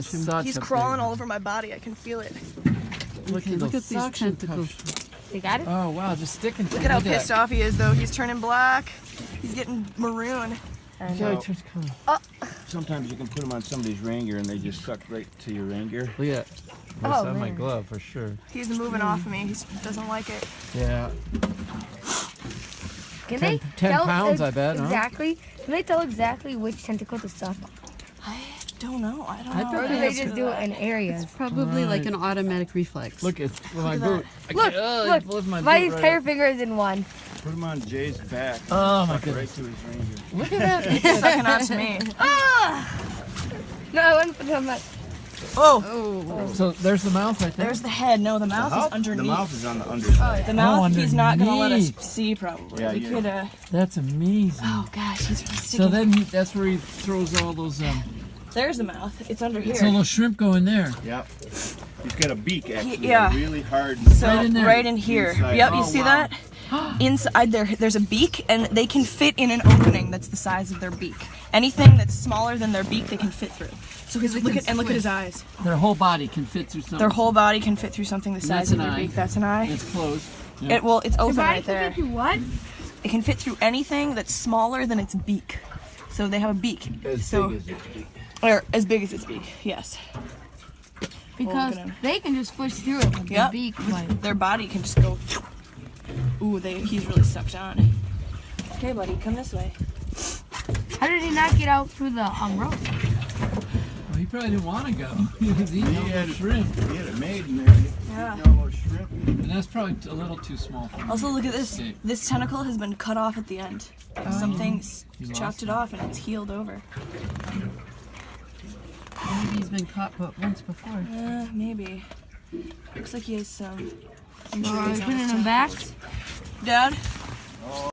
That is such He's a crawling big all over my body. I can feel it. Look at these tentacles. You got it? Oh wow, just sticking to Look at how pissed off he is, though. He's turning black. He's getting maroon. Sometimes you can put them on somebody's rain gear and they just suck right to your rain gear. Look at that. Oh, on my man. glove for sure. He's moving off of me. He doesn't like it. Yeah. Can 10 they tell pounds, I bet, huh? exactly? Can they tell exactly which tentacle to suck? I don't know. I don't I know. bet Or do they just do it in areas? Probably like an automatic reflex. Look at my at boot. Look, My my boot entire right finger is in one. Put them on Jay's back. Oh my Suck right goodness. to his rain gear. Look at that. It's sucking out to me. No, I wouldn't put them. Oh, So there's the mouth right there. there's the head. No, the mouth is underneath. The mouth is on the underside. The mouth, he's not going to let us underneath. see, probably. Yeah, we yeah. could, That's amazing. oh, gosh, he's really sticking. So then that's where he throws all those. There's the mouth. It's under here. So those shrimp go in there. Yep. He's got a beak actually. Yeah. Really hard. So Right in there. right in here. Inside. Yep, you Oh, see wow. that? Inside there's a beak, and they can fit in an opening that's the size of their beak. Anything that's smaller than their beak, they can fit through. So look at his eyes. Their whole body can fit through something. Their whole body can fit through something the size that's of an their eye. beak. That's an eye. It's closed. It's open right there. What? It can fit through anything that's smaller than its beak. So they have a beak. As so, big as its beak. or as big as its beak. Yes. Because Look at him. they can just push through it with Yep. the beak. Like, Their body can just go. Ooh, he's really sucked on. Okay, buddy, come this way. how did he not get out through the rope? Well, he probably didn't want to go. He was eating all had the it- shrimp. He had it made in there. Yeah. Eating all those shrimp. And that's probably a little too small for him. Also, look at this. Okay. This tentacle has been cut off at the end. Something's He lost chopped it off and it's healed over. Maybe he's been caught but once before. Maybe. Looks like he has some Are injuries you on putting his him back? Dad?